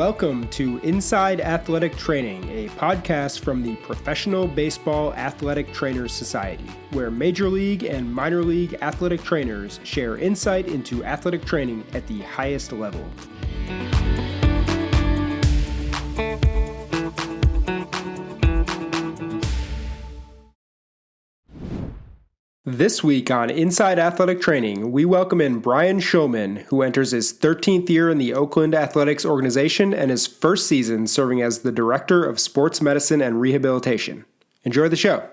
Welcome to Inside Athletic Training, a podcast from the Professional Baseball Athletic Trainers Society, where Major League and Minor League athletic trainers share insight into athletic training at the highest level. This week on Inside Athletic Training, we welcome in Brian Schulman, who enters his 13th year in the Oakland Athletics organization and his first season serving as the Director of Sports Medicine and Rehabilitation. Enjoy the show.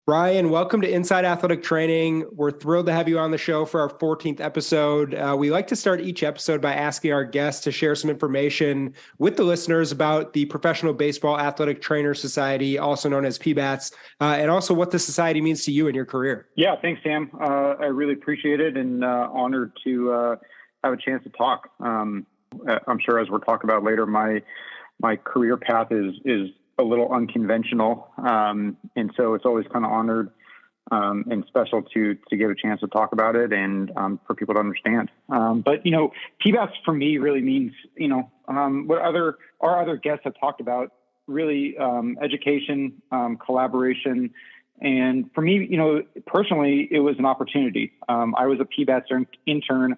Brian, welcome to Inside Athletic Training. We're thrilled to have you on the show for our 14th episode. We like to start each episode by asking our guests to share some information with the listeners about the Professional Baseball Athletic Trainers Society, also known as PBATS, and also what the society means to you in your career. Yeah, thanks, Sam. I really appreciate it and honored to have a chance to talk. I'm sure as we'll talk about later, my career path is a little unconventional. And so it's always kind of honored and special to get a chance to talk about it and for people to understand. But, PBATS for me really means, what our other guests have talked about, really education, collaboration. And for me, personally, it was an opportunity. I was a PBATS intern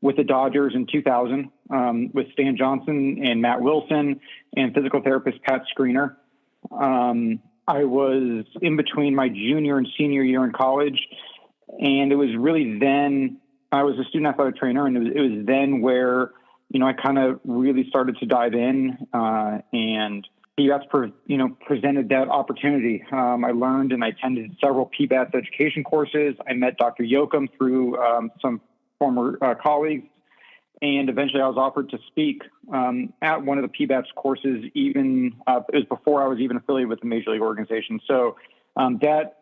with the Dodgers in 2000 with Stan Johnson and Matt Wilson and physical therapist Pat Screener. I was in between my junior and senior year in college, and it was really then I was a student athletic trainer, and it was then where I kind of really started to dive in, and PBATS presented that opportunity. I learned and I attended several PBATS education courses. I met Dr. Yoakum through some former colleagues, and eventually I was offered to speak at one of the PBATS courses. Even it was before I was even affiliated with the Major League organization. So that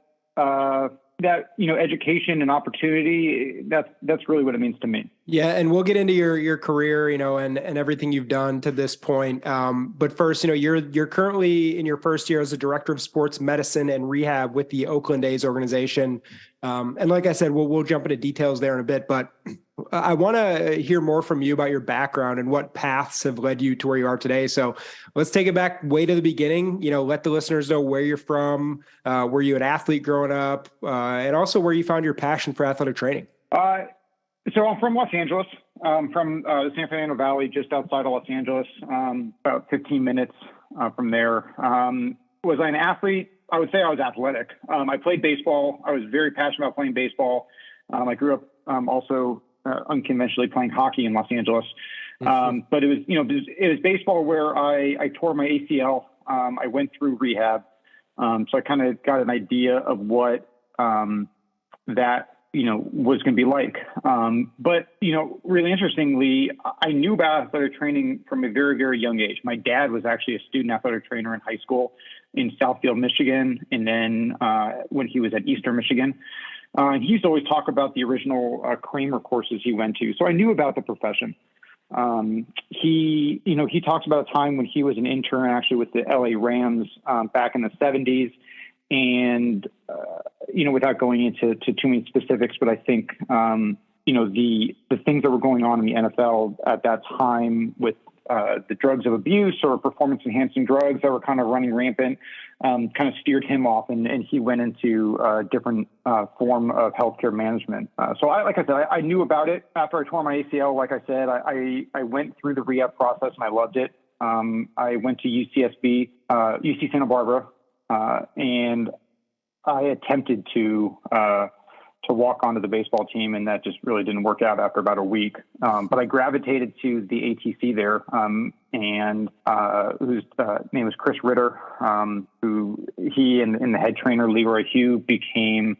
education and opportunity, that's really what it means to me. Yeah, and we'll get into your career, and everything you've done to this point. But first, you're currently in your first year as a Director of Sports Medicine and Rehab with the Oakland A's organization. And like I said, we'll jump into details there in a bit, but I want to hear more from you about your background and what paths have led you to where you are today. So let's take it back way to the beginning. Let the listeners know where you're from. Were you an athlete growing up? And also where you found your passion for athletic training? So I'm from Los Angeles, from the San Fernando Valley, just outside of Los Angeles, about 15 minutes from there. Was I an athlete? I would say I was athletic. I played baseball. I was very passionate about playing baseball. I grew up also unconventionally playing hockey in Los Angeles. But it was baseball where I tore my ACL. I went through rehab. So I kind of got an idea of what that was going to be like. But really interestingly, I knew about athletic training from a very, very young age. My dad was actually a student athletic trainer in high school in Southfield, Michigan. And then when he was at Eastern Michigan, he used to always talk about the original Kramer courses he went to. So I knew about the profession. He talks about a time when he was an intern actually with the LA Rams back in the 70s. And, without going into too many specifics, but I think, the things that were going on in the NFL at that time with the drugs of abuse or performance enhancing drugs that were kind of running rampant, kind of steered him off and he went into a different form of healthcare management. So I knew about it after I tore my ACL. Like I said, I went through the rehab process and I loved it. I went to UC Santa Barbara, and I attempted to walk onto the baseball team, and that just really didn't work out after about a week. But I gravitated to the ATC there, and whose name was Chris Ritter, who he and the head trainer Leroy Hugh became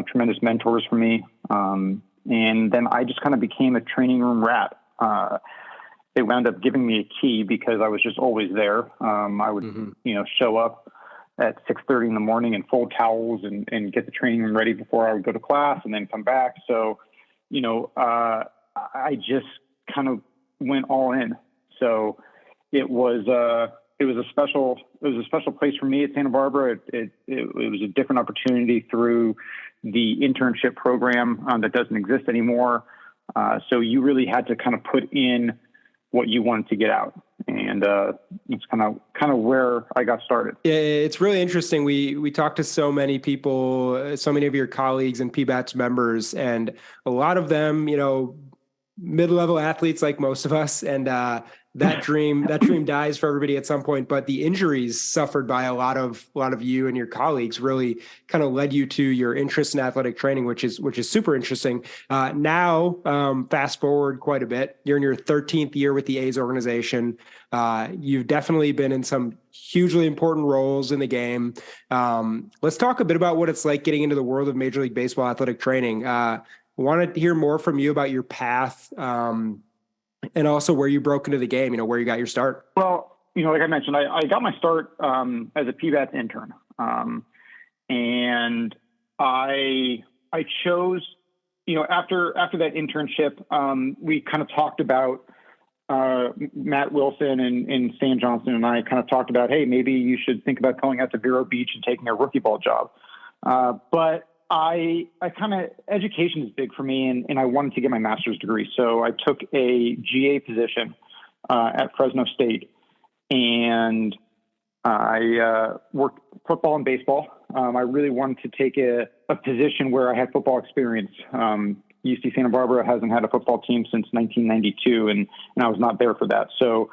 tremendous mentors for me. And then I just kind of became a training room rat. They wound up giving me a key because I was just always there. I would, show up at 6:30 in the morning in full towels and get the training room ready before I would go to class and then come back. So, I just kind of went all in. So it was a special place for me at Santa Barbara. It was a different opportunity through the internship program that doesn't exist anymore. So you really had to kind of put in what you wanted to get out. And it's kind of where I got started. Yeah, it's really interesting. We talked to so many people, so many of your colleagues and PBATS members, and a lot of them, mid-level athletes like most of us, and that dream dies for everybody at some point. But the injuries suffered by a lot of you and your colleagues really kind of led you to your interest in athletic training, which is super interesting. Now, fast forward quite a bit. You're in your 13th year with the A's organization. You've definitely been in some hugely important roles in the game. Let's talk a bit about what it's like getting into the world of Major League Baseball athletic training. Want to hear more from you about your path, and also where you broke into the game, where you got your start. Well, like I mentioned, I got my start as a PBATS intern. And I chose, after that internship, we kind of talked about Matt Wilson and Stan Johnson and I kind of talked about, hey, maybe you should think about going out to Vero Beach and taking a rookie ball job. But I kind of, education is big for me, and I wanted to get my master's degree. So I took a GA position at Fresno State, and I worked football and baseball. I really wanted to take a position where I had football experience. UC Santa Barbara hasn't had a football team since 1992, and I was not there for that. So,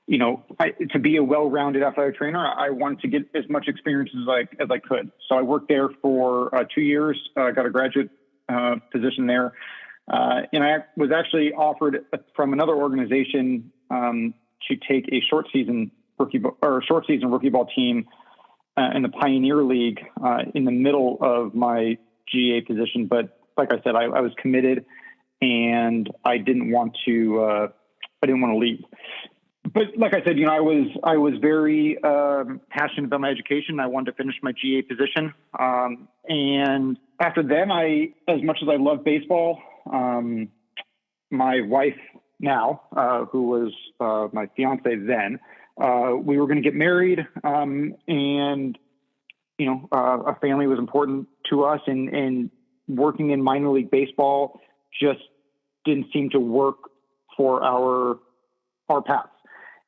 to be a well-rounded athletic trainer, I wanted to get as much experience as I could. So I worked there for 2 years, got a graduate position there. And I was actually offered from another organization to take a short season rookie ball team in the Pioneer League in the middle of my GA position. But like I said, I was committed, and I didn't want to leave. But like I said, I was very passionate about my education. I wanted to finish my GA position. And after then, as much as I love baseball, my wife now, who was my fiance then, we were going to get married. And, a family was important to us, and working in minor league baseball just didn't seem to work for our paths.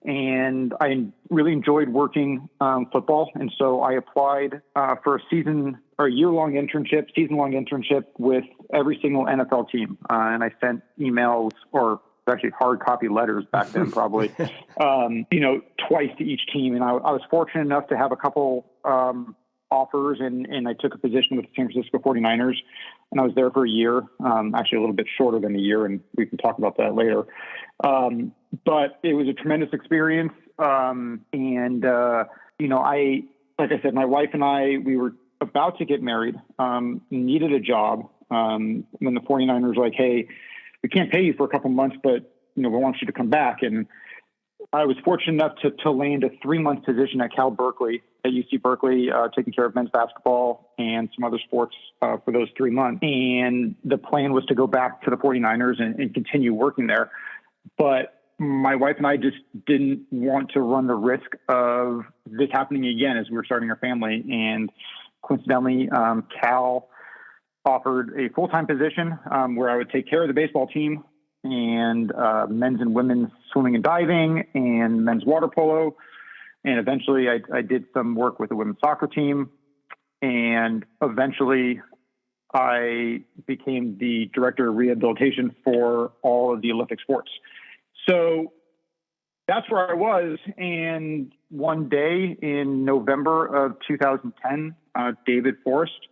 And I really enjoyed working football. And so I applied for a season-long internship with every single NFL team. And I sent emails, or actually hard copy letters back then, probably, twice to each team. And I was fortunate enough to have a couple offers, and I took a position with the San Francisco 49ers, and I was there for a year, actually a little bit shorter than a year, and we can talk about that later. But it was a tremendous experience. Like I said, my wife and we were about to get married, needed a job. When the 49ers were like, hey, we can't pay you for a couple months, but, we want you to come back. And I was fortunate enough to land a 3-month position at UC Berkeley, taking care of men's basketball and some other sports for those 3 months. And the plan was to go back to the 49ers and continue working there. But my wife and I just didn't want to run the risk of this happening again as we were starting our family. And coincidentally, Cal offered a full-time position where I would take care of the baseball team and men's and women's swimming and diving and men's water polo. And eventually I did some work with the women's soccer team. And eventually I became the director of rehabilitation for all of the Olympic sports. So that's where I was. And one day in November of 2010, David Forrest,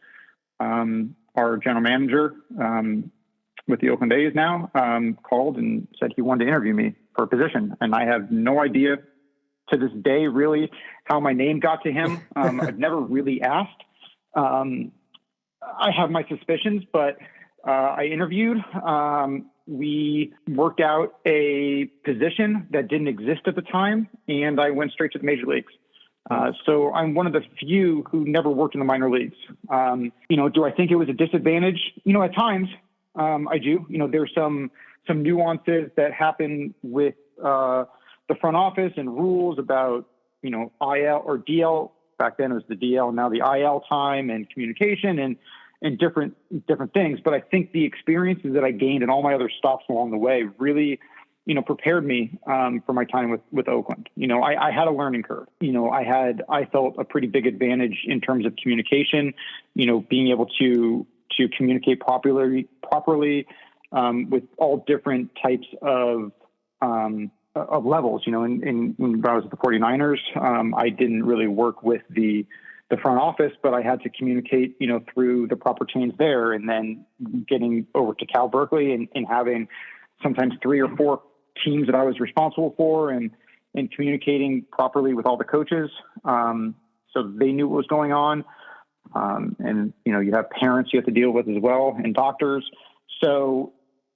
our general manager with the Oakland A's now, called and said he wanted to interview me for a position. And I have no idea to this day, really, how my name got to him. I've never really asked. I have my suspicions, but I interviewed. We worked out a position that didn't exist at the time, and I went straight to the major leagues. So I'm one of the few who never worked in the minor leagues. Do I think it was a disadvantage? At times, I do. There's some nuances that happen with the front office and rules about, IL or DL. Back then it was the DL, now the IL time, and communication and different things. But I think the experiences that I gained and all my other stops along the way really prepared me for my time with Oakland. I had a learning curve. I felt a pretty big advantage in terms of communication, being able to communicate properly with all different types of levels. When I was at the 49ers, I didn't really work with the front office, but I had to communicate, through the proper chains there, and then getting over to Cal Berkeley and having sometimes 3 or 4 teams that I was responsible for, and communicating properly with all the coaches. So they knew what was going on. And, you have parents you have to deal with as well, and doctors. So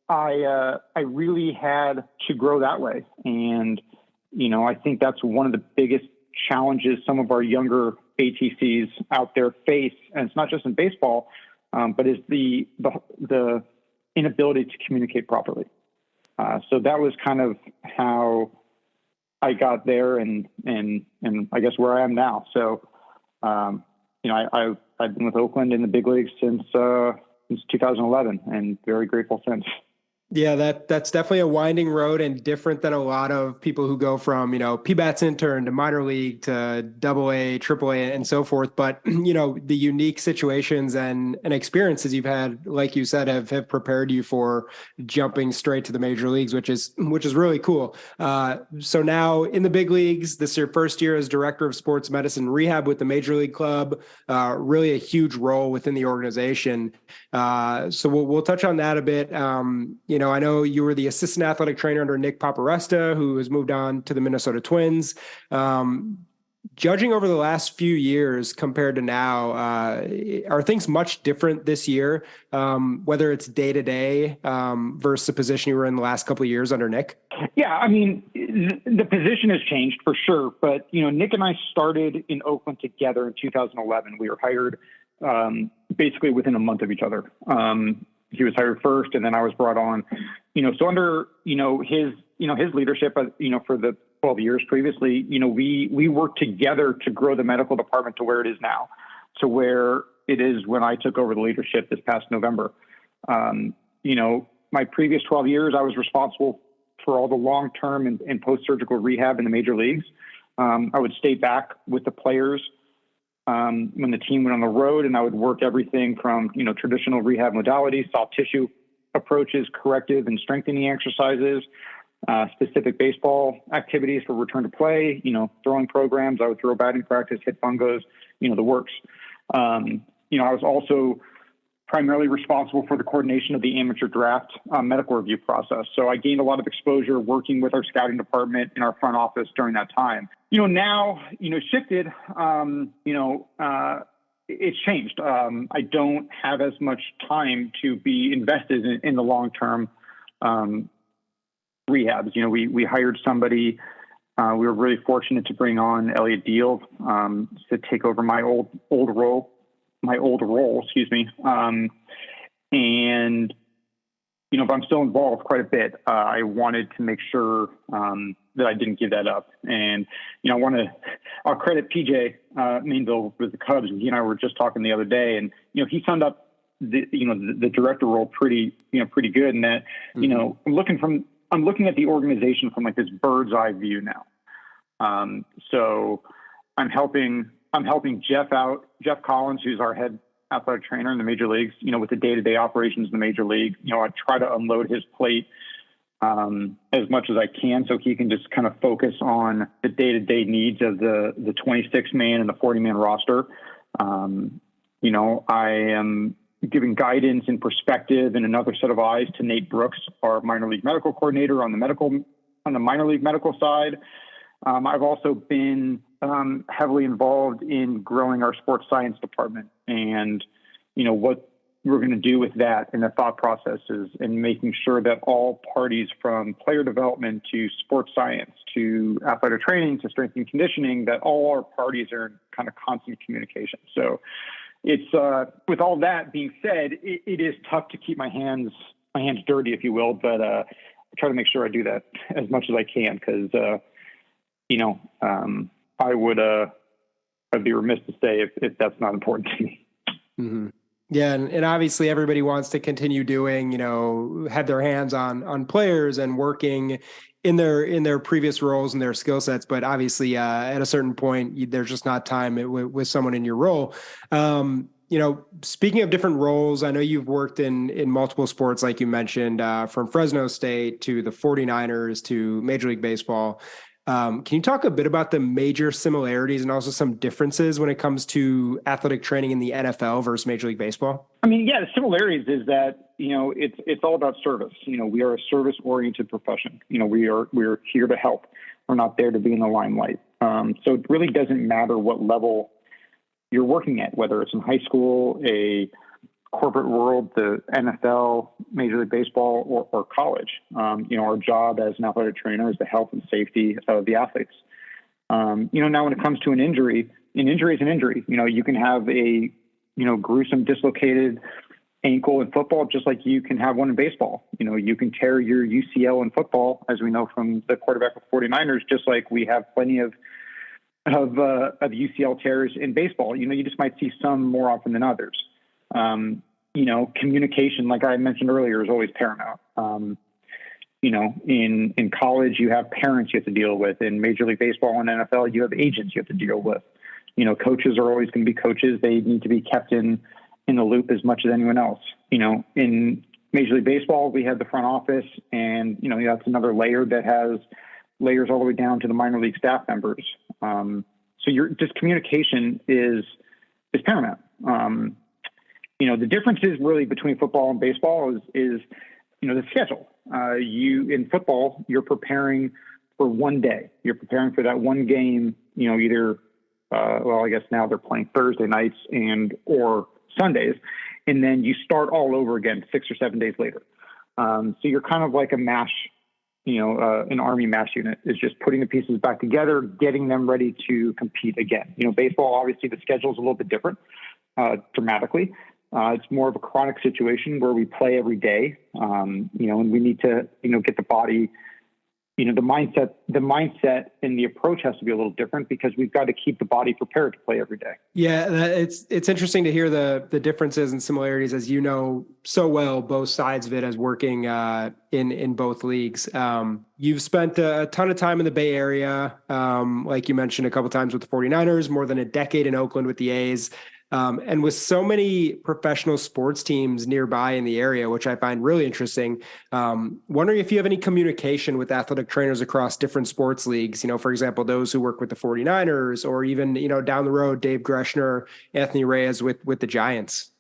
I really had to grow that way. And, I think that's one of the biggest challenges some of our younger ATCs out there face. And it's not just in baseball, but is the inability to communicate properly. So that was kind of how I got there, and I guess where I am now. So, I've been with Oakland in the big leagues since 2011, and very grateful since. Yeah, that's definitely a winding road, and different than a lot of people who go from, PBATS intern to minor league to AA, AAA, and so forth. But, the unique situations and experiences you've had, like you said, have prepared you for jumping straight to the major leagues, which is really cool. So now in the big leagues, this is your first year as director of sports medicine rehab with the Major League Club, really a huge role within the organization. So we'll touch on that a bit. I know you were the assistant athletic trainer under Nick Paparesta, who has moved on to the Minnesota Twins. Judging over the last few years compared to now, are things much different this year, whether it's day-to-day versus the position you were in the last couple of years under Nick? Yeah, I mean, the position has changed for sure. But, Nick and I started in Oakland together in 2011. We were hired basically within a month of each other. He was hired first, and then I was brought on, so under, his leadership, for the 12 years previously, we worked together to grow the medical department to where it is now, to where it is when I took over the leadership this past November. My previous 12 years, I was responsible for all the long-term and post-surgical rehab in the major leagues. I would stay back with the players when the team went on the road, and I would work everything from, traditional rehab modalities, soft tissue approaches, corrective and strengthening exercises, specific baseball activities for return to play, throwing programs. I would throw batting practice, hit fungos, the works. I was also primarily responsible for the coordination of the amateur draft medical review process. So I gained a lot of exposure working with our scouting department in our front office during that time. Now, shifted, it's changed. I don't have as much time to be invested in the long-term rehabs. We hired somebody. We were really fortunate to bring on Elliot Deal to take over my old role, excuse me. And, but I'm still involved quite a bit. I wanted to make sure that I didn't give that up. And, I'll credit PJ Mainville with the Cubs. He and I were just talking the other day, and, he summed up the director role pretty good. And that, I'm looking at the organization from like this bird's eye view now. So I'm helping Jeff Collins, who's our head athletic trainer in the major leagues, with the day-to-day operations in the major league. I try to unload his plate as much as I can, so he can just kind of focus on the day-to-day needs of the 26-man and the 40-man roster. I am giving guidance and perspective and another set of eyes to Nate Brooks, our minor league medical coordinator on the minor league medical side. I've also been heavily involved in growing our sports science department, and what we're going to do with that and the thought processes, and making sure that all parties, from player development to sports science to athletic training to strength and conditioning, that all our parties are in kind of constant communication. So it's with all that being said, it is tough to keep my hands dirty, if you will, but I try to make sure I do that as much as I can, because I'd be remiss to say if that's not important to me. Mm-hmm. Yeah, and obviously everybody wants to continue doing, have their hands on players and working in their previous roles and their skill sets. But obviously, at a certain point, there's just not time with someone in your role. Speaking of different roles, I know you've worked in multiple sports, like you mentioned, from Fresno State to the 49ers to Major League Baseball. Can you talk a bit about the major similarities and also some differences when it comes to athletic training in the NFL versus Major League Baseball? I mean, yeah, the similarities is that, it's all about service. We are a service oriented profession. We're here to help. We're not there to be in the limelight. So it really doesn't matter what level you're working at, whether it's in high school, a corporate world, the NFL, Major League Baseball, or college. Our job as an athletic trainer is the health and safety of the athletes. Now when it comes to an injury is an injury. You can have a, gruesome dislocated ankle in football, just like you can have one in baseball. You can tear your UCL in football, as we know from the quarterback of the 49ers, just like we have plenty of UCL tears in baseball. You just might see some more often than others. Communication, like I mentioned earlier, is always paramount. In college, you have parents you have to deal with. In Major League Baseball and NFL, you have agents you have to deal with. Coaches are always going to be coaches. They need to be kept in the loop as much as anyone else. In Major League Baseball, we have the front office, and, that's another layer that has layers all the way down to the minor league staff members. So just communication is paramount. The differences really between football and baseball is the schedule. In football, you're preparing for one day. You're preparing for that one game, either, I guess now they're playing Thursday nights or Sundays, and then you start all over again 6 or 7 days later. So you're kind of like a MASH, an Army MASH unit is just putting the pieces back together, getting them ready to compete again. Baseball, obviously the schedule is a little bit different, dramatically. It's more of a chronic situation where we play every day, and we need to, get the body, the mindset and the approach has to be a little different because we've got to keep the body prepared to play every day. Yeah, it's interesting to hear the differences and similarities, as you know so well, both sides of it, as working in both leagues. You've spent a ton of time in the Bay Area, like you mentioned a couple of times with the 49ers, more than a decade in Oakland with the A's. And with so many professional sports teams nearby in the area, which I find really interesting, wondering if you have any communication with athletic trainers across different sports leagues, for example, those who work with the 49ers or even, down the road, Dave Greshner, Anthony Reyes with the Giants.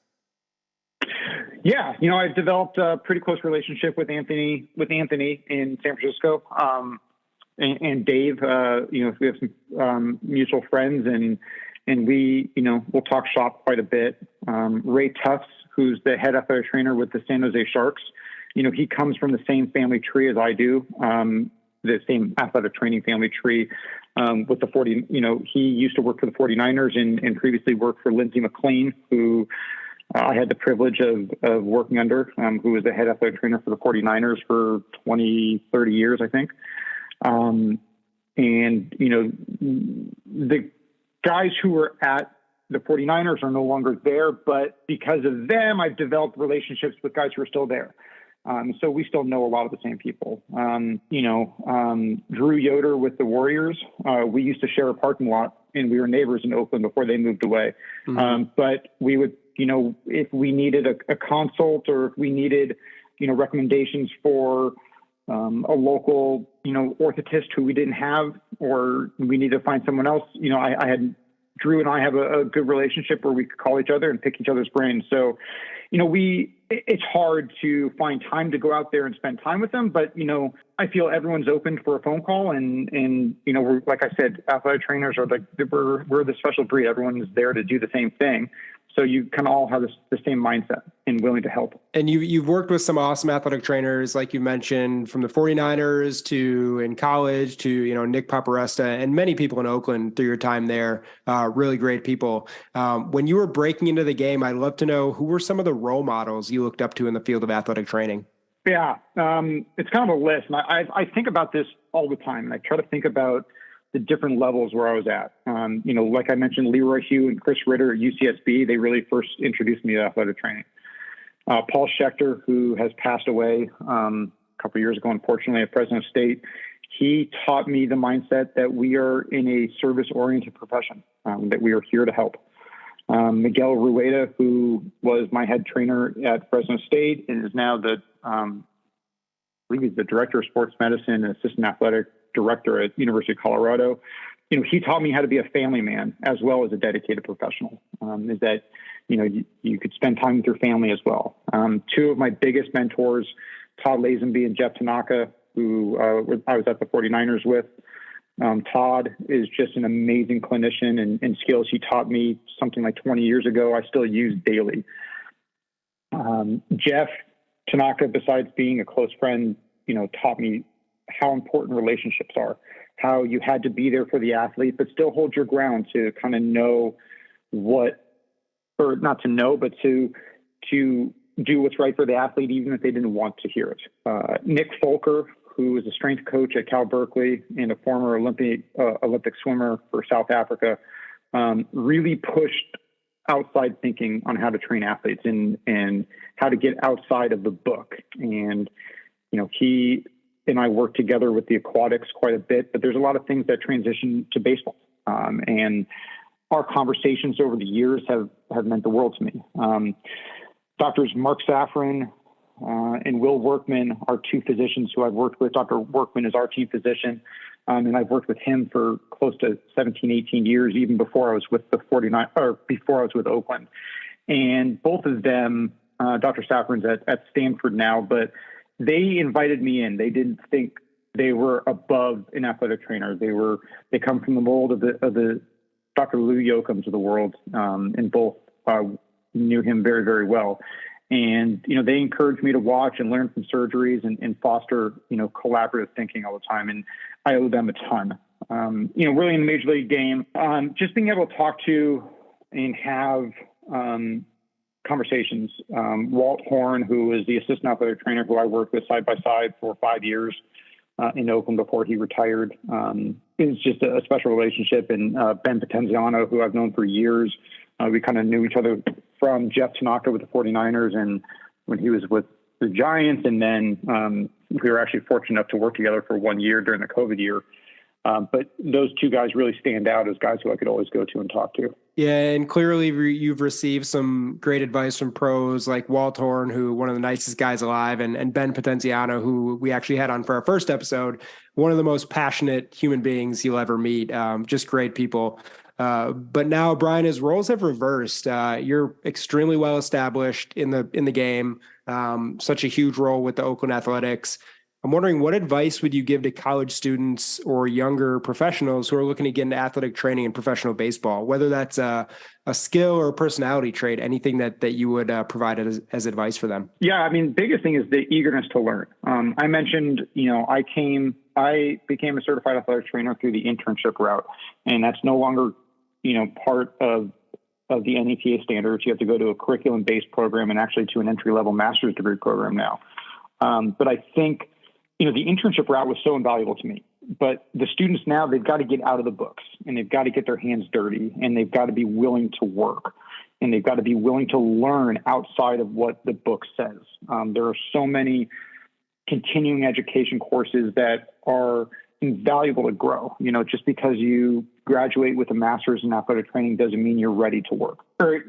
Yeah. I've developed a pretty close relationship with Anthony in San Francisco. And Dave, we have some mutual friends and we, we'll talk shop quite a bit. Ray Tufts, who's the head athletic trainer with the San Jose Sharks, he comes from the same family tree as I do, the same athletic training family tree with the 40. He used to work for the 49ers and previously worked for Lindsey McLean, who I had the privilege of working under, who was the head athletic trainer for the 49ers for 20, 30 years, I think. The guys who were at the 49ers are no longer there, but because of them, I've developed relationships with guys who are still there. So we still know a lot of the same people. Drew Yoder with the Warriors, we used to share a parking lot and we were neighbors in Oakland before they moved away. Mm-hmm. But we would, if we needed a consult or if we needed, recommendations for a local, orthotist who we didn't have, or we need to find someone else. I had Drew and I have a good relationship where we could call each other and pick each other's brains. So, it's hard to find time to go out there and spend time with them, but, I feel everyone's open for a phone call and we're, like I said, athletic trainers are we're the special breed. Everyone's there to do the same thing. So you kind of all have the same mindset and willing to help. And you've worked with some awesome athletic trainers, like you mentioned, from the 49ers to in college to, Nick Paparesta and many people in Oakland through your time there. Really great people. When you were breaking into the game, I'd love to know who were some of the role models you looked up to in the field of athletic training? Yeah, it's kind of a list. And I think about this all the time. And I try to think about different levels where I was at. Like I mentioned, Leroy Hugh and Chris Ritter at UCSB, they really first introduced me to athletic training. Paul Schechter, who has passed away a couple of years ago, unfortunately, at Fresno State, he taught me the mindset that we are in a service-oriented profession, that we are here to help. Miguel Rueda, who was my head trainer at Fresno State and is now I believe he's the director of sports medicine and assistant athletic director at University of Colorado. He taught me how to be a family man as well as a dedicated professional. Is that, you could spend time with your family as well. Two of my biggest mentors, Todd Lazenby and Jeff Tanaka, who I was at the 49ers with. Todd is just an amazing clinician and skills he taught me something like 20 years ago, I still use daily. Jeff Tanaka, besides being a close friend, taught me how important relationships are, how you had to be there for the athlete, but still hold your ground to kind of know not to know, but to do what's right for the athlete, even if they didn't want to hear it. Nick Folker, who is a strength coach at Cal Berkeley and a former Olympic swimmer for South Africa, really pushed outside thinking on how to train athletes and how to get outside of the book. And, he and I work together with the aquatics quite a bit, but there's a lot of things that transition to baseball. And our conversations over the years have meant the world to me. Doctors Mark Safran and Will Workman are two physicians who I've worked with. Dr. Workman is our team physician, and I've worked with him for close to 17, 18 years, even before I was with the 49, or before I was with Oakland. And both of them, Dr. Safran's at Stanford now, but they invited me in. They didn't think they were above an athletic trainer. They come from the mold of the Dr. Lou Yoakams of the world, and both knew him very, very well. And, they encouraged me to watch and learn from surgeries and foster, collaborative thinking all the time. And I owe them a ton. Really in the major league game, just being able to talk to and have conversations. Walt Horn, who is the assistant athletic trainer who I worked with side by side for 5 years in Oakland before he retired, is just a special relationship. And Ben Potenziano, who I've known for years, we kind of knew each other from Jeff Tanaka with the 49ers and when he was with the Giants. And then we were actually fortunate enough to work together for 1 year during the COVID year. But those two guys really stand out as guys who I could always go to and talk to. Yeah, and clearly you've received some great advice from pros like Walt Horn, who one of the nicest guys alive, and Ben Potenziano, who we actually had on for our first episode, one of the most passionate human beings you'll ever meet. Just great people. But now, Brian, his roles have reversed. You're extremely well established in the game, such a huge role with the Oakland Athletics. I'm wondering, what advice would you give to college students or younger professionals who are looking to get into athletic training in professional baseball, whether that's a skill or a personality trait, anything that you would provide as advice for them? Yeah, biggest thing is the eagerness to learn. I mentioned, I became a certified athletic trainer through the internship route, and that's no longer, part of the NEPA standards. You have to go to a curriculum-based program and actually to an entry-level master's degree program now. But I think, the internship route was so invaluable to me, but the students now, they've got to get out of the books and they've got to get their hands dirty and they've got to be willing to work and they've got to be willing to learn outside of what the book says. There are so many continuing education courses that are invaluable to grow. Just because you graduate with a master's in athletic training doesn't mean you're ready to work, or it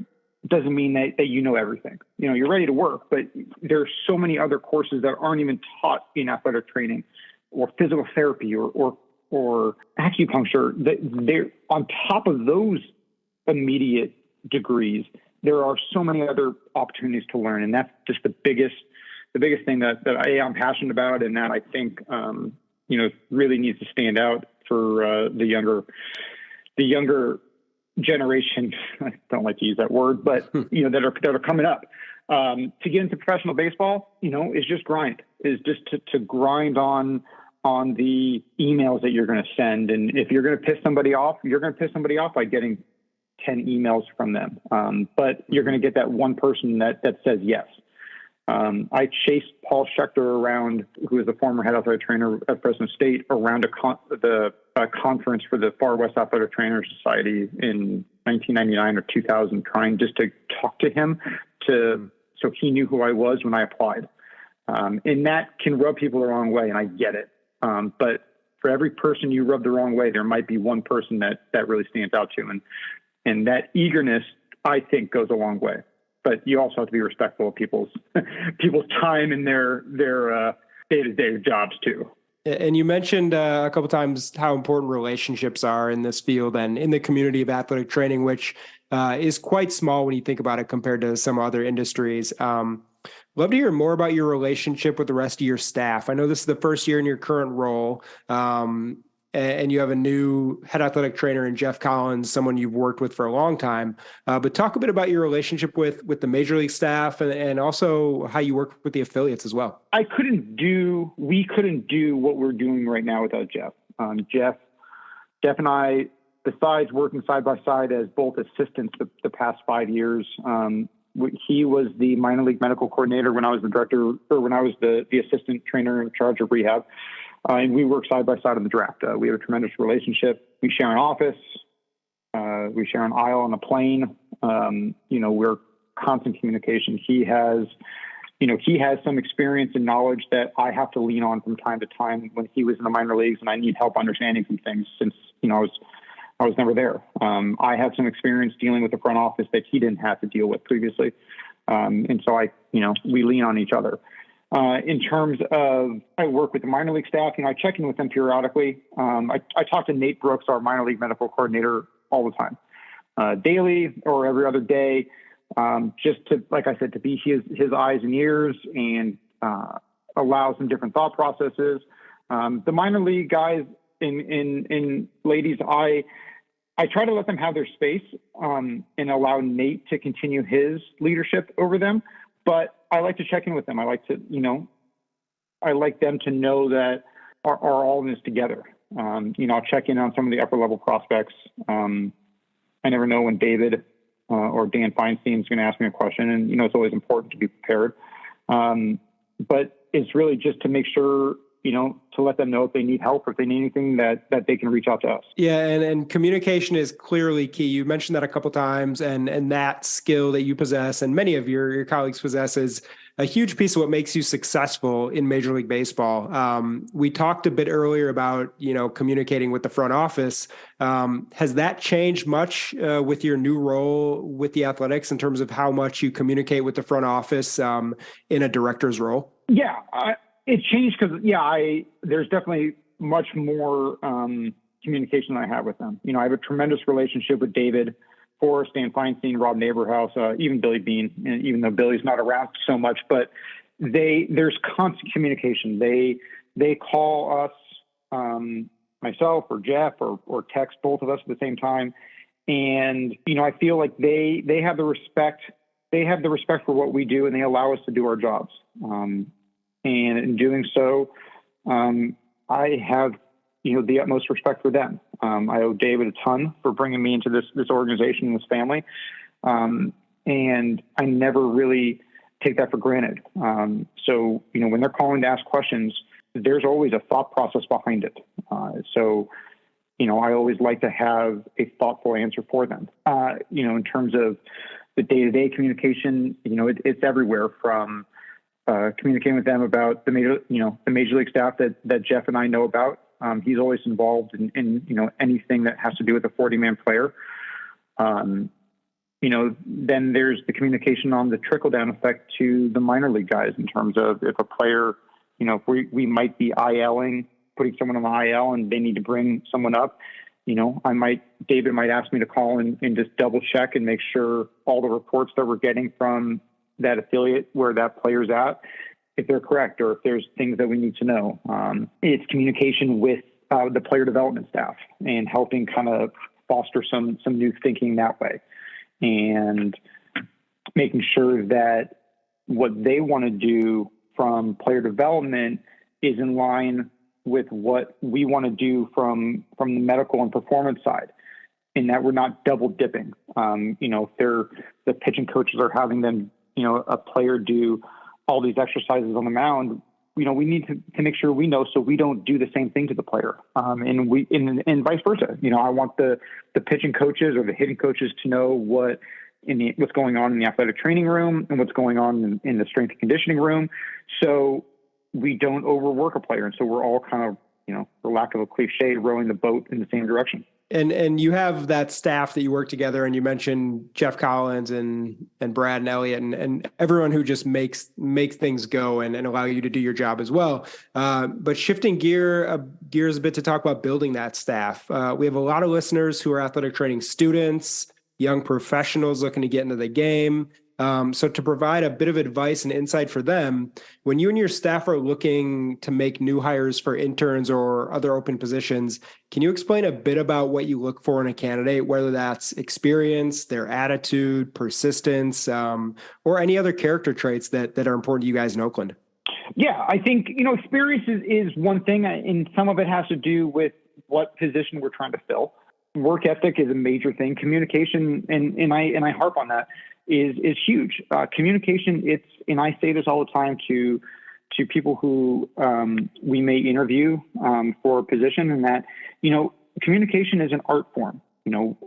doesn't mean that you know everything. You're ready to work, but there are so many other courses that aren't even taught in athletic training or physical therapy or acupuncture. That they're on top of those immediate degrees. There are so many other opportunities to learn. And that's just the biggest thing that I'm passionate about. And that I think, really needs to stand out for the younger generation. I don't like to use that word, but that are coming up. To get into professional baseball, is just grind. Is just to grind on the emails that you're going to send. And if you're going to piss somebody off, you're going to piss somebody off by getting 10 emails from them. But you're going to get that one person that says yes. I chased Paul Schechter around, who is the former head athletic trainer at Fresno State, around the a conference for the Far West Athletic Trainers Society in 1999 or 2000, trying just to talk to him so he knew who I was when I applied. And that can rub people the wrong way, and I get it. But for every person you rub the wrong way, there might be one person that really stands out to you. And that eagerness, I think, goes a long way. But you also have to be respectful of people's time and their day-to-day jobs too. And you mentioned a couple of times how important relationships are in this field and in the community of athletic training, which is quite small when you think about it compared to some other industries. Love to hear more about your relationship with the rest of your staff. I know this is the first year in your current role, and you have a new head athletic trainer in Jeff Collins, someone you've worked with for a long time. But talk a bit about your relationship with the major league staff and also how you work with the affiliates as well. We couldn't do what we're doing right now without Jeff. Jeff and I, besides working side by side as both assistants the past 5 years, he was the minor league medical coordinator when I was the director, or when I was the assistant trainer in charge of rehab. And we work side by side in the draft. We have a tremendous relationship. We share an office. We share an aisle on a plane. We're constant communication. He has some experience and knowledge that I have to lean on from time to time when he was in the minor leagues, and I need help understanding some things since, I was never there. I have some experience dealing with the front office that he didn't have to deal with previously. And so we lean on each other. In terms of, I work with the minor league staff, I check in with them periodically. I talk to Nate Brooks, our minor league medical coordinator, all the time, daily or every other day, just to, like I said, to be his eyes and ears and allow some different thought processes. The minor league guys and ladies, I try to let them have their space and allow Nate to continue his leadership over them. But I like to check in with them. I like them to know that are all in this together. I'll check in on some of the upper level prospects. I never know when David or Dan Feinstein is going to ask me a question, and it's always important to be prepared. But it's really just to make sure, to let them know if they need help or if they need anything that they can reach out to us. Yeah. And communication is clearly key. You mentioned that a couple of times, and that skill that you possess and many of your colleagues possess is a huge piece of what makes you successful in Major League Baseball. We talked a bit earlier about, communicating with the front office. Has that changed much with your new role with the Athletics in terms of how much you communicate with the front office in a director's role? Yeah, it changed because, there's definitely much more communication I have with them. I have a tremendous relationship with David Forrest, Dan Feinstein, Rob Neighborhouse, even Billy Bean, and even though Billy's not around so much, but there's constant communication. They call us, myself or Jeff or text both of us at the same time. And, I feel like they have the respect. They have the respect for what we do, and they allow us to do our jobs. And in doing so, I have, the utmost respect for them. I owe David a ton for bringing me into this organization and this family. And I never really take that for granted. So, when they're calling to ask questions, there's always a thought process behind it. So, I always like to have a thoughtful answer for them. In terms of the day-to-day communication, it's everywhere from communicating with them about the major league staff that Jeff and I know about. He's always involved in anything that has to do with a 40-man player. Then there's the communication on the trickle-down effect to the minor league guys in terms of if a player, if we might be ILing, putting someone on the IL and they need to bring someone up, David might ask me to call and just double check and make sure all the reports that we're getting from that affiliate where that player's at, if they're correct, or if there's things that we need to know. It's communication with the player development staff and helping kind of foster some new thinking that way, and making sure that what they want to do from player development is in line with what we want to do from the medical and performance side, and that we're not double dipping. If the pitching coaches are having them, a player do all these exercises on the mound, we need to make sure we know so we don't do the same thing to the player. And vice versa. I want the pitching coaches or the hitting coaches to know what's going on in the athletic training room and what's going on in the strength and conditioning room. So we don't overwork a player. And so we're all kind of, for lack of a cliche, rowing the boat in the same direction. And you have that staff that you work together, and you mentioned Jeff Collins and Brad and Elliot and everyone who just makes things go and allow you to do your job as well. But shifting gears a bit to talk about building that staff. We have a lot of listeners who are athletic training students, young professionals looking to get into the game. So to provide a bit of advice and insight for them, when you and your staff are looking to make new hires for interns or other open positions, can you explain a bit about what you look for in a candidate, whether that's experience, their attitude, persistence, or any other character traits that are important to you guys in Oakland? Yeah, I think, experience is one thing, and some of it has to do with what position we're trying to fill. Work ethic is a major thing. Communication, and I harp on that, is huge. Communication, and I say this all the time to people who we may interview for a position, and that, communication is an art form.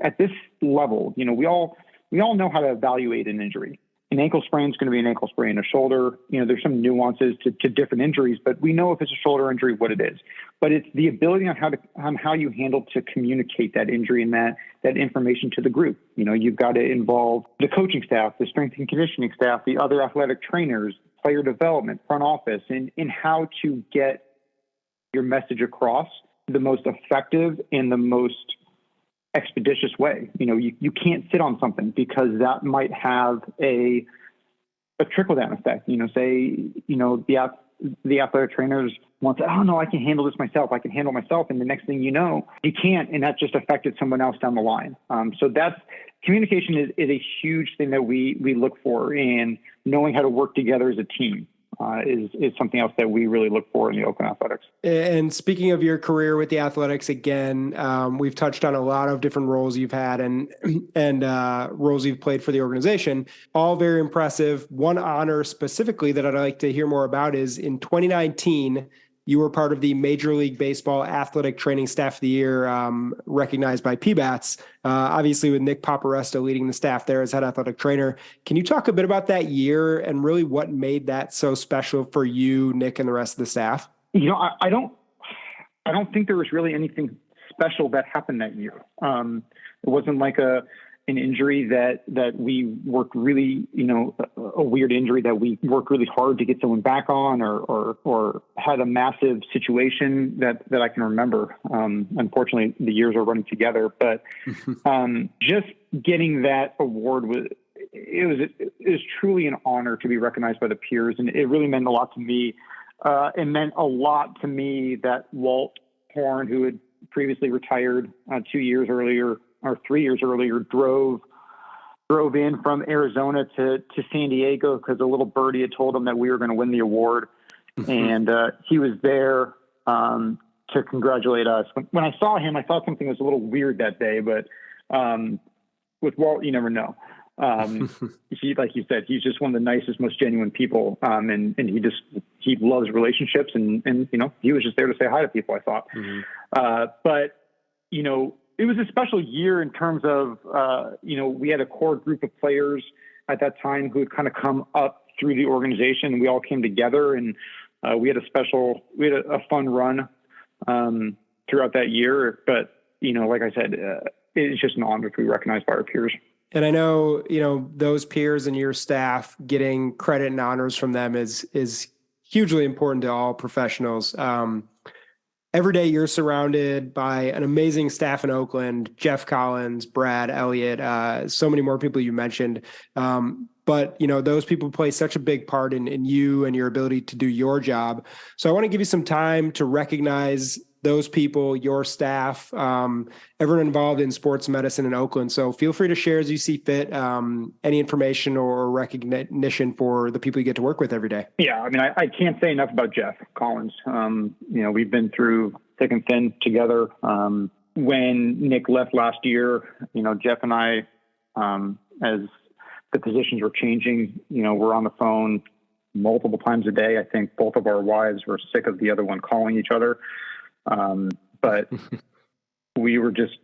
At this level, we all know how to evaluate an injury. An ankle sprain is going to be an ankle sprain. A shoulder, there's some nuances to different injuries, but we know if it's a shoulder injury, what it is. But it's the ability on how you handle to communicate that injury and that information to the group. You've got to involve the coaching staff, the strength and conditioning staff, the other athletic trainers, player development, front office, in how to get your message across the most effective and the most expeditious way. You can't sit on something because that might have a trickle down effect. Say, the athletic trainers want to, oh no, I can handle this myself. I can handle myself. And the next thing you know, you can't. And that just affected someone else down the line. So communication is a huge thing that we look for, and knowing how to work together as a team is something else that we really look for in the Oakland Athletics. And speaking of your career with the Athletics, again, we've touched on a lot of different roles you've had and roles you've played for the organization, all very impressive. One honor specifically that I'd like to hear more about is in 2019, you were part of the Major League Baseball Athletic Training Staff of the Year, recognized by PBATS, obviously with Nick Paparesta leading the staff there as head athletic trainer. Can you talk a bit about that year and really what made that so special for you, Nick, and the rest of the staff? I don't think there was really anything special that happened that year. It wasn't like an injury that we worked really, a weird injury that we worked really hard to get someone back on, or had a massive situation that I can remember. Unfortunately, the years are running together, but just getting that award it was truly an honor to be recognized by the peers, and it really meant a lot to me. It meant a lot to me that Walt Horn, who had previously retired 2 years earlier, or 3 years earlier, drove in from Arizona to San Diego because a little birdie had told him that we were going to win the award. And he was there to congratulate us. When I saw him, I thought something was a little weird that day, but with Walt, you never know. Like you said, he's just one of the nicest, most genuine people. And he loves relationships, and he was just there to say hi to people, I thought. But it was a special year in terms of, we had a core group of players at that time who had kind of come up through the organization, and we all came together, and we had a fun run throughout that year. But, like I said, it's just an honor to be recognized by our peers. And I know, those peers and your staff, getting credit and honors from them is hugely important to all professionals. Every day you're surrounded by an amazing staff in Oakland, Jeff Collins, Brad, Elliot, so many more people you mentioned. But, those people play such a big part in you and your ability to do your job. So I want to give you some time to recognize those people, your staff, everyone involved in sports medicine in Oakland. So feel free to share as you see fit, any information or recognition for the people you get to work with every day. Yeah. I mean, I can't say enough about Jeff Collins. We've been through thick and thin together. When Nick left last year, Jeff and I, as the positions were changing, we're on the phone multiple times a day. I think both of our wives were sick of the other one calling each other. But we were just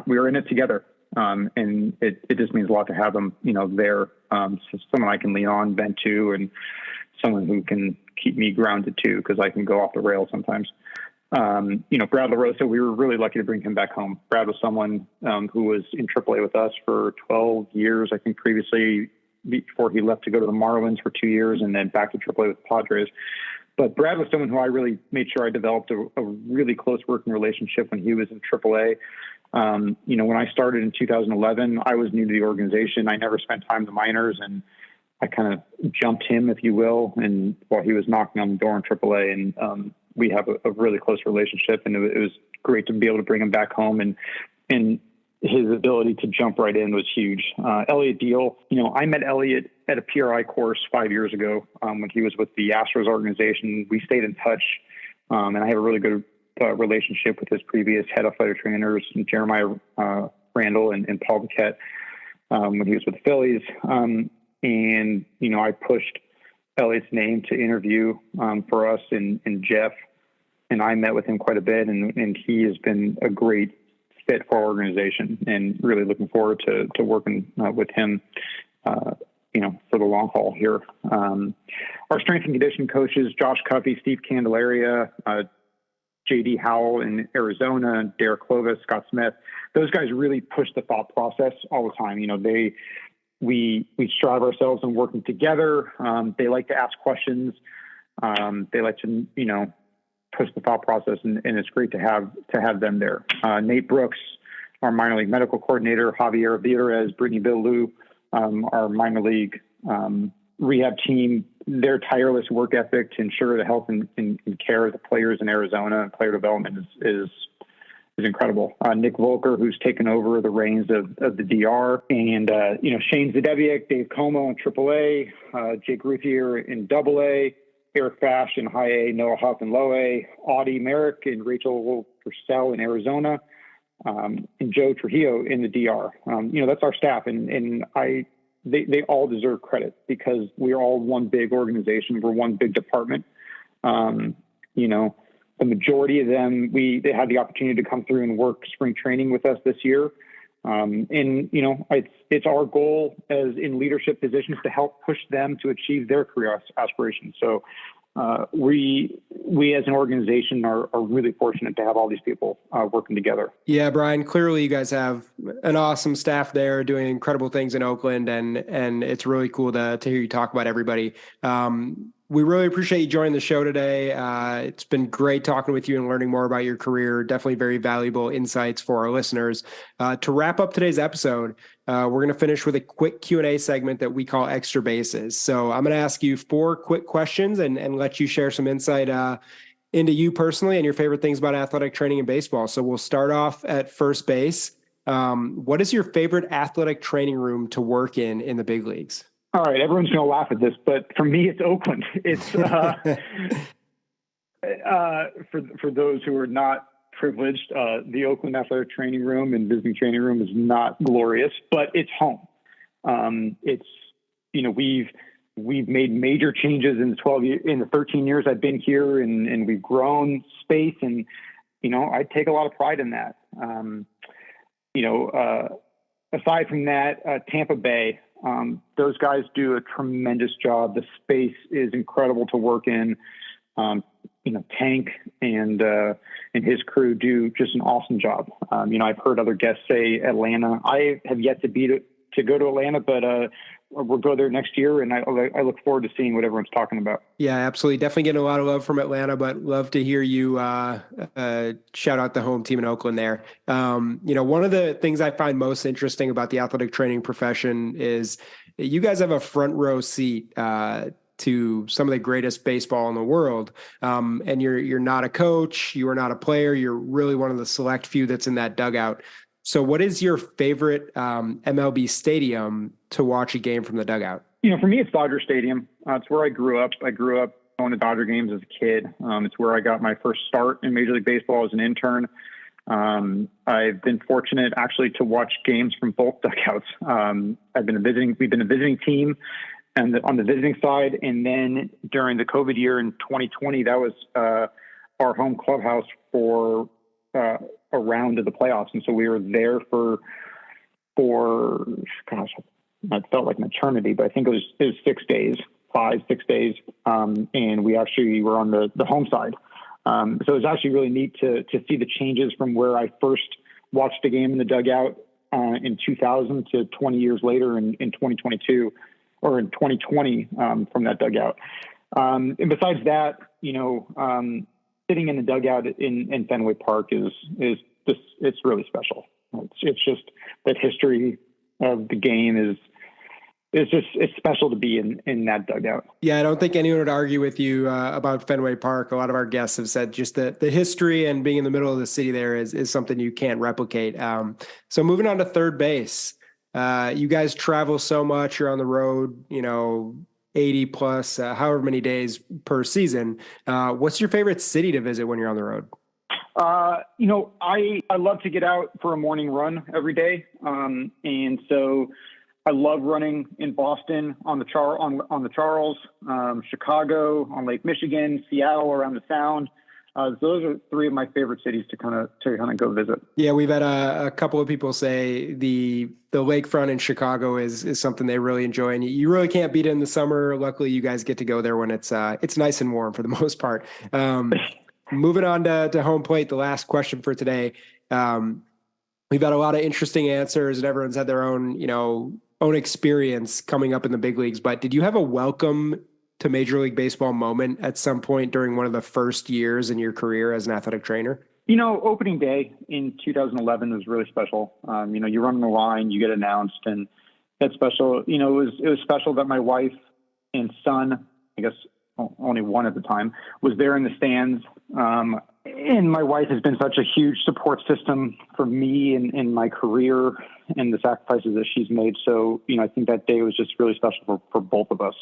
we were in it together. And it just means a lot to have them, there. So someone I can lean on, vent to, and someone who can keep me grounded too, because I can go off the rails sometimes. Brad LaRosa, we were really lucky to bring him back home. Brad was someone who was in AAA with us for 12 years, I think, previously, before he left to go to the Marlins for 2 years and then back to AAA with the Padres. But Brad was someone who I really made sure I developed a really close working relationship when he was in AAA. When I started in 2011, I was new to the organization. I never spent time in the minors, and I kind of jumped him, if you will, and while he was knocking on the door in AAA. And we have a really close relationship, and it was great to be able to bring him back home. And his ability to jump right in was huge. Elliot Deal, I met Elliot at a PRI course 5 years ago when he was with the Astros organization. We stayed in touch, and I have a really good relationship with his previous head of fighter trainers, Jeremiah Randall and Paul Paquette, when he was with the Phillies. I pushed Elliot's name to interview for us, and Jeff and I met with him quite a bit, and he has been a great fit for our organization, and really looking forward to working with him, for the long haul here. Our strength and conditioning coaches, Josh Cuffey, Steve Candelaria, JD Howell in Arizona, Derek Clovis, Scott Smith, those guys really push the thought process all the time. We strive ourselves in working together. They like to ask questions. They like to, push the thought process, and it's great to have them there. Nate Brooks, our minor league medical coordinator, Javier Villeres, Brittany Bill-Lou, our minor league rehab team, their tireless work ethic to ensure the health and care of the players in Arizona and player development is incredible. Nick Volker, who's taken over the reins of the DR, and Shane Zadebiak, Dave Como in AAA, Jake Ruthier in AA, Eric Fash in High A, Noah Huff in Low A, Audie Merrick and Rachel Purcell in Arizona, and Joe Trujillo in the DR. That's our staff, and they all deserve credit because we're all one big organization. We're one big department. The majority of them, they had the opportunity to come through and work spring training with us this year. It's our goal as in leadership positions to help push them to achieve their career aspirations. So we as an organization are really fortunate to have all these people working together. Yeah, Brian, clearly you guys have an awesome staff there doing incredible things in Oakland, and it's really cool to hear you talk about everybody. We really appreciate you joining the show today. It's been great talking with you and learning more about your career. Definitely very valuable insights for our listeners. To wrap up today's episode, we're going to finish with a quick Q&A segment that we call Extra Bases. So I'm going to ask you 4 quick questions and let you share some insight into you personally and your favorite things about athletic training in baseball. So we'll start off at first base. What is your favorite athletic training room to work in the big leagues? All right, everyone's going to laugh at this, but for me, it's Oakland. It's for those who are not privileged, the Oakland Athletic Training Room and visiting training room is not glorious, but it's home. We've made major changes in the 13 years I've been here, and we've grown space, and I take a lot of pride in that. Aside from that, Tampa Bay. Those guys do a tremendous job. The space is incredible to work in. Tank and his crew do just an awesome job. I've heard other guests say Atlanta. I have yet to go to Atlanta, but we'll go there next year, and I look forward to seeing what everyone's talking about. Yeah, absolutely. Definitely getting a lot of love from Atlanta, but love to hear you shout out the home team in Oakland there. One of the things I find most interesting about the athletic training profession is you guys have a front row seat to some of the greatest baseball in the world. And you're not a coach, you are not a player, you're really one of the select few that's in that dugout. So what is your favorite MLB stadium to watch a game from the dugout? For me, it's Dodger Stadium. It's where I grew up. I grew up going to Dodger games as a kid. It's where I got my first start in Major League Baseball as an intern. I've been fortunate actually to watch games from both dugouts. We've been a visiting team and on the visiting side. And then during the COVID year in 2020, that was our home clubhouse for a round of the playoffs. And so we were there for gosh, it felt like an eternity, but I think it was 6 days, 6 days. And we actually were on the home side. So it was actually really neat to see the changes from where I first watched a game in the dugout in 2000 to 20 years later in 2022 or in 2020 from that dugout. And besides that, sitting in the dugout in Fenway Park is just, it's really special. It's just that history of the game it's special to be in that dugout. Yeah, I don't think anyone would argue with you about Fenway Park. A lot of our guests have said just the history and being in the middle of the city there is something you can't replicate. So moving on to third base, you guys travel so much. You're on the road, 80 plus, however many days per season. What's your favorite city to visit when you're on the road? I love to get out for a morning run every day. And so I love running in Boston on the Charles, Chicago on Lake Michigan, Seattle around the Sound. Those are three of my favorite cities to kind of go visit. Yeah, we've had a couple of people say the lakefront in Chicago is something they really enjoy, and you really can't beat it in the summer. Luckily, you guys get to go there when it's nice and warm for the most part. Moving on to home plate, the last question for today. We've had a lot of interesting answers, and everyone's had their own experience coming up in the big leagues. But did you have a welcome to Major League Baseball moment at some point during one of the first years in your career as an athletic trainer? Opening day in 2011 was really special. You run the line, you get announced, and that's special. It was special that my wife and son, I guess only one at the time, was there in the stands. And my wife has been such a huge support system for me in my career and the sacrifices that she's made. So, I think that day was just really special for both of us.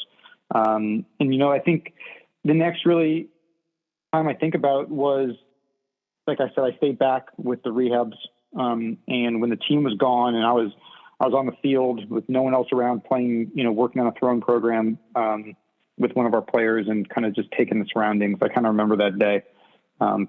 And I think the next really time I think about was, like I said, I stayed back with the rehabs. And when the team was gone and I was on the field with no one else around playing, working on a throwing program with one of our players and kind of just taking the surroundings, I kind of remember that day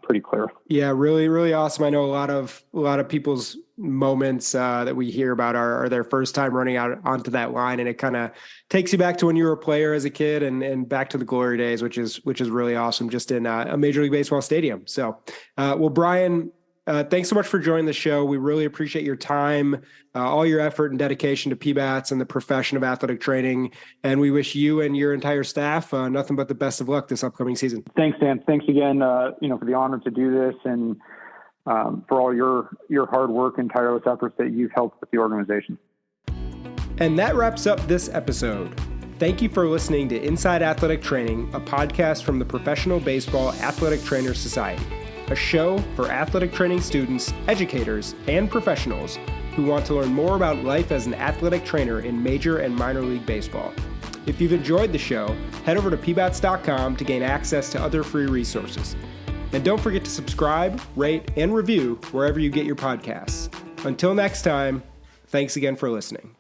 pretty clear. Yeah, really, really awesome. I know a lot of people's moments that we hear about are their first time running out onto that line, and it kind of takes you back to when you were a player as a kid and back to the glory days, which is really awesome, just in a Major League Baseball stadium. So, well, Brian, thanks so much for joining the show. We really appreciate your time, all your effort and dedication to PBATS and the profession of athletic training. And we wish you and your entire staff nothing but the best of luck this upcoming season. Thanks, Dan. Thanks again, for the honor to do this and for all your hard work and tireless efforts that you've helped with the organization. And that wraps up this episode. Thank you for listening to Inside Athletic Training, a podcast from the Professional Baseball Athletic Trainers Society, a show for athletic training students, educators, and professionals who want to learn more about life as an athletic trainer in Major and Minor League Baseball. If you've enjoyed the show, head over to pbats.com to gain access to other free resources. And don't forget to subscribe, rate, and review wherever you get your podcasts. Until next time, thanks again for listening.